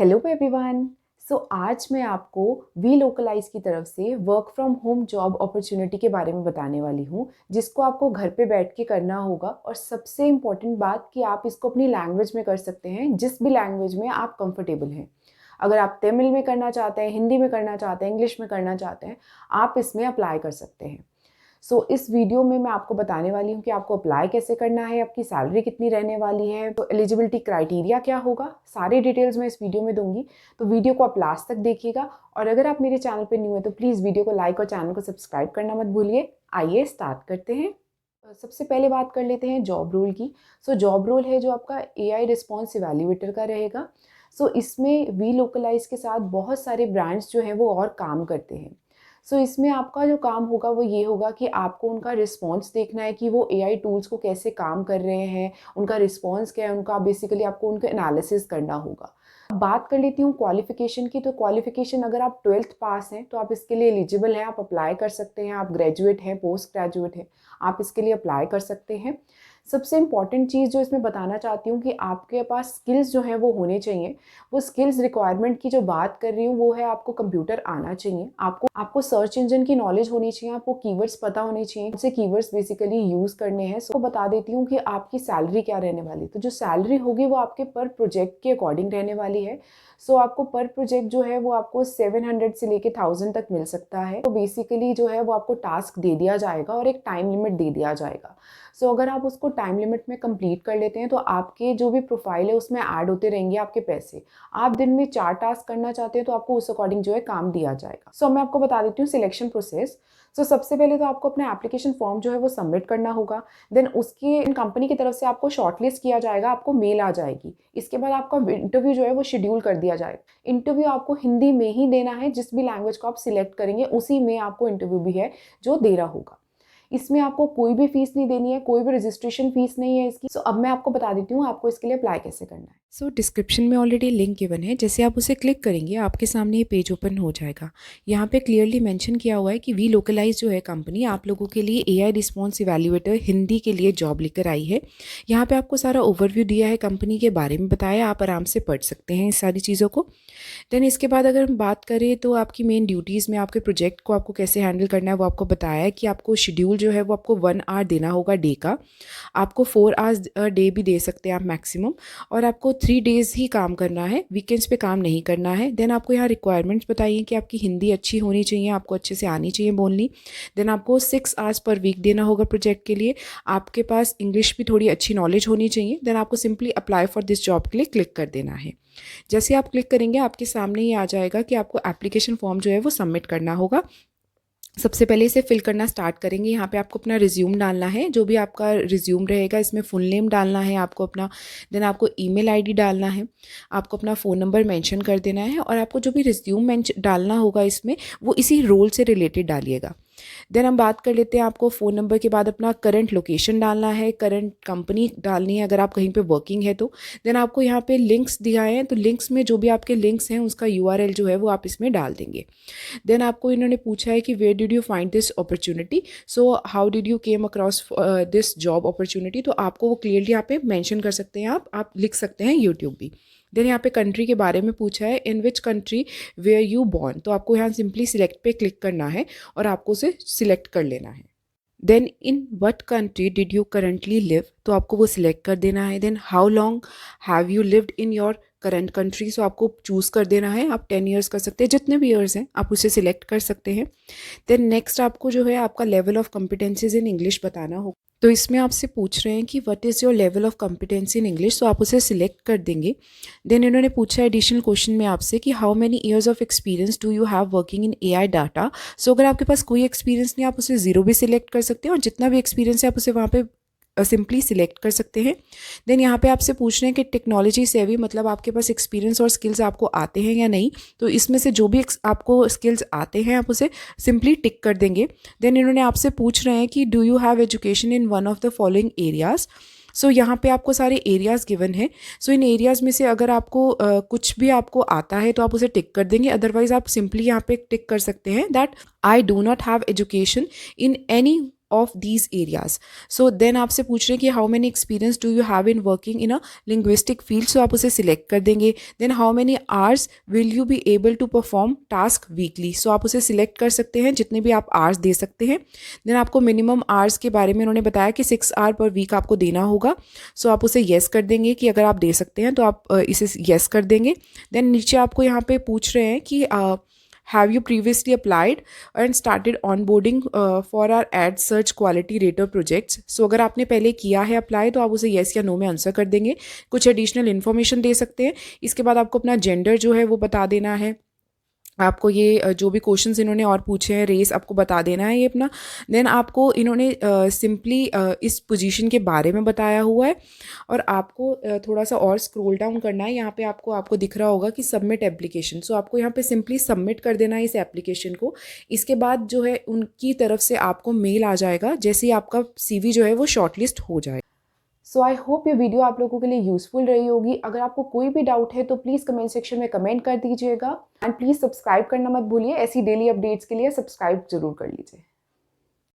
Hello everyone. आज मैं आपको वी लोकलाइज की तरफ से work from home job opportunity के बारे में बताने वाली हूँ, जिसको आपको घर पे बैठ के करना होगा। और सबसे इम्पॉर्टेंट बात कि आप इसको अपनी लैंग्वेज में कर सकते हैं, जिस भी लैंग्वेज में आप कंफर्टेबल हैं। अगर आप तमिल में करना चाहते हैं, हिंदी में करना चाहते हैं, इंग्लिश में करना चाहते हैं, आप इसमें अप्लाई कर सकते हैं। इस वीडियो में मैं आपको बताने वाली हूँ कि आपको अप्लाई कैसे करना है, आपकी सैलरी कितनी रहने वाली है, तो एलिजिबिलिटी क्राइटेरिया क्या होगा, सारी डिटेल्स मैं इस वीडियो में दूंगी। तो वीडियो को आप लास्ट तक देखिएगा। और अगर आप मेरे चैनल पर न्यू है तो प्लीज़ वीडियो को लाइक और चैनल को सब्सक्राइब करना मत भूलिए। आइए स्टार्ट करते हैं। सबसे पहले बात कर लेते हैं जॉब रोल की। जॉब रोल है जो आपका AI रिस्पॉन्स इवैल्यूएटर का रहेगा। इसमें वी लोकलाइज के साथ बहुत सारे ब्रांड्स जो हैं वो और काम करते हैं। इसमें आपका जो काम होगा वो ये होगा कि आपको उनका रिस्पॉन्स देखना है कि वो AI टूल्स को कैसे काम कर रहे हैं, उनका रिस्पॉन्स क्या है, उनका बेसिकली आपको उनका एनालिसिस करना होगा। अब बात कर लेती हूँ क्वालिफ़िकेशन की। तो क्वालिफ़िकेशन अगर आप 12th पास हैं तो आप इसके लिए एलिजिबल हैं, आप अप्लाई कर सकते हैं। आप ग्रेजुएट हैं, पोस्ट ग्रेजुएट हैं, आप इसके लिए अप्लाई कर सकते हैं। सबसे इम्पॉर्टेंट चीज़ जो इसमें बताना चाहती हूँ कि आपके पास स्किल्स जो हैं वो होने चाहिए। वो स्किल्स रिक्वायरमेंट की जो बात कर रही हूँ वो है आपको कंप्यूटर आना चाहिए, आपको सर्च इंजन की नॉलेज होनी चाहिए, आपको कीवर्ड्स पता होने चाहिए, उनसे कीवर्ड्स बेसिकली यूज़ करने हैं। बता देती हूँ कि आपकी सैलरी क्या रहने वाली है। तो जो सैलरी होगी वो आपके पर प्रोजेक्ट के अकॉर्डिंग रहने वाली है। आपको पर प्रोजेक्ट जो है वो आपको 700 से लेके 1000 तक मिल सकता है। तो बेसिकली जो है वो आपको टास्क दे दिया जाएगा और एक टाइम लिमिट दे दिया जाएगा। अगर आप उसको टाइम लिमिट में कंप्लीट कर लेते हैं तो आपके जो भी प्रोफाइल है उसमें ऐड होते रहेंगे आपके पैसे। आप दिन में 4 टास्क करना चाहते हैं तो आपको उस अकॉर्डिंग जो है काम दिया जाएगा। मैं आपको बता देती हूँ सिलेक्शन प्रोसेस। सबसे पहले तो आपको अपना एप्लीकेशन फॉर्म जो है वो सबमिट करना होगा। देन उसकी कंपनी की तरफ से आपको शॉर्टलिस्ट किया जाएगा, आपको मेल आ जाएगी। इसके बाद आपका इंटरव्यू जो है वो शेड्यूल कर दिया जाएगा। इंटरव्यू आपको हिंदी में ही देना है, जिस भी लैंग्वेज को आप सिलेक्ट करेंगे उसी में आपको इंटरव्यू भी है जो देना होगा। इसमें आपको कोई भी फीस नहीं देनी है, कोई भी रजिस्ट्रेशन फीस नहीं है इसकी। अब मैं आपको बता देती हूँ आपको इसके लिए अप्लाई कैसे करना है। डिस्क्रिप्शन में ऑलरेडी लिंक गिवन है, जैसे आप उसे क्लिक करेंगे आपके सामने ये पेज ओपन हो जाएगा। यहाँ पे क्लियरली मेंशन किया हुआ है कि वी लोकलाइज जो है कंपनी आप लोगों के लिए AI रिस्पॉन्स इवैल्यूएटर हिंदी के लिए जॉब लेकर आई है। यहाँ पे आपको सारा ओवरव्यू दिया है, कंपनी के बारे में बताया, आप आराम से पढ़ सकते हैं इस सारी चीज़ों को। देन इसके बाद अगर हम बात करें तो आपकी मेन ड्यूटीज़ में आपके प्रोजेक्ट को आपको कैसे हैंडल करना है वो आपको बताया है कि आपको शेड्यूल जो है वो आपको 1 आवर देना होगा डे का। आपको 4 आवर्स डे भी दे सकते हैं आप मैक्सिमम, और आपको 3 डेज़ ही काम करना है, वीकेंड्स पे काम नहीं करना है। देन आपको यहाँ रिक्वायरमेंट्स बताइए कि आपकी हिंदी अच्छी होनी चाहिए, आपको अच्छे से आनी चाहिए बोलनी। देन आपको 6 आवर्स पर वीक देना होगा प्रोजेक्ट के लिए। आपके पास इंग्लिश भी थोड़ी अच्छी नॉलेज होनी चाहिए। देन आपको simply apply for this job के लिए क्लिक कर देना है। जैसे आप क्लिक करेंगे आपके सामने ये आ जाएगा कि आपको एप्लीकेशन फॉर्म जो है वो सबमिट करना होगा। सबसे पहले इसे फिल करना स्टार्ट करेंगे। यहाँ पे आपको अपना रिज्यूम डालना है, जो भी आपका रिज्यूम रहेगा इसमें फुल नेम डालना है आपको अपना। देन आपको ईमेल आईडी डालना है, आपको अपना फ़ोन नंबर मेंशन कर देना है, और आपको जो भी रिज्यूम डालना होगा इसमें वो इसी रोल से रिलेटेड डालिएगा। देन हम बात कर लेते हैं, आपको फ़ोन नंबर के बाद अपना करंट लोकेशन डालना है, करंट कंपनी डालनी है अगर आप कहीं पे वर्किंग है तो। देन आपको यहाँ पे लिंक्स दिखाए हैं, तो लिंक्स में जो भी आपके लिंक्स हैं उसका URL जो है वो आप इसमें डाल देंगे। देन आपको इन्होंने पूछा है कि where did you find this opportunity, so how did you came across this job opportunity. तो आपको वो क्लियरली यहाँ पे मैंशन कर सकते हैं, आप लिख सकते हैं यूट्यूब भी। देन यहाँ पे कंट्री के बारे में पूछा है, in which country where you born. तो आपको यहाँ सिंपली सिलेक्ट पे क्लिक करना है और आपको उसे सिलेक्ट कर लेना है। Then in what country did you currently live, तो आपको वो सिलेक्ट कर देना है। Then how long have you lived in your current country, so आपको चूज़ कर देना है। आप 10 ईयर्स कर सकते हैं, जितने भी ईयर्स हैं आप उसे सिलेक्ट कर सकते हैं। देन नेक्स्ट आपको जो है आपका level of competencies in English बताना होगा। तो इसमें आपसे पूछ रहे हैं कि what is your level of competency in English, तो आप उसे सिलेक्ट कर देंगे। देन इन्होंने पूछा एडिशनल क्वेश्चन में आपसे कि how many years of experience do you have working in AI data. So अगर आपके पास कोई एक्सपीरियंस नहीं आप उसे 0 भी सिलेक्ट कर सकते हैं, और जितना भी एक्सपीरियंस है आप उसे वहाँ पे सिंपली सिलेक्ट कर सकते हैं। देन यहाँ पे आपसे पूछ रहे हैं कि टेक्नोलॉजी सेवी, मतलब आपके पास एक्सपीरियंस और स्किल्स आपको आते हैं या नहीं। तो इसमें से जो भी आपको स्किल्स आते हैं आप उसे सिंपली टिक कर देंगे। देन इन्होंने आपसे पूछ रहे हैं कि do you have education in one of the following areas. यहाँ पे आपको सारे एरियाज़ गिवन है। इन एरियाज़ में से अगर आपको कुछ भी आपको आता है तो आप उसे टिक कर देंगे, अदरवाइज आप सिंपली यहाँ पे टिक कर सकते हैं that I do not have education in any of these areas. So then आपसे पूछ रहे हैं कि how many experience do you have in working in a linguistic field, so आप उसे सिलेक्ट कर देंगे। Then how many hours will you be able to perform task weekly, so आप उसे सिलेक्ट कर सकते हैं, जितने भी आप आवर्स दे सकते हैं। देन आपको मिनिमम आवर्स के बारे में उन्होंने बताया कि 6 आवर पर वीक आपको देना होगा, सो आप उसे येस कर देंगे कि अगर आप दे सकते हैं तो आप इसे येस कर देंगे। देन नीचे आपको यहाँ पे पूछ रहे हैं कि have you previously applied and started on boarding for our ad search quality rater projects, so अगर आपने पहले किया है अप्लाई तो आप उसे येस या नो में आंसर कर देंगे। कुछ एडिशनल इन्फॉर्मेशन दे सकते हैं। इसके बाद आपको अपना जेंडर जो है वो बता देना है। आपको ये जो भी क्वेश्चंस इन्होंने और पूछे हैं, रेस आपको बता देना है ये अपना। देन आपको इन्होंने सिंपली इस पोजीशन के बारे में बताया हुआ है, और आपको थोड़ा सा और स्क्रॉल डाउन करना है। यहाँ पे आपको दिख रहा होगा कि सबमिट एप्लीकेशन, सो आपको यहाँ पे सिंपली सबमिट कर देना है इस एप्लीकेशन को। इसके बाद जो है उनकी तरफ से आपको मेल आ जाएगा जैसे ही आपका CV जो है वो शॉर्टलिस्ट हो जाए। सो आई होप ये वीडियो आप लोगों के लिए यूज़फुल रही होगी। अगर आपको कोई भी डाउट है तो प्लीज़ कमेंट सेक्शन में कमेंट कर दीजिएगा, एंड प्लीज़ सब्सक्राइब करना मत भूलिए। ऐसी डेली अपडेट्स के लिए सब्सक्राइब जरूर कर लीजिए।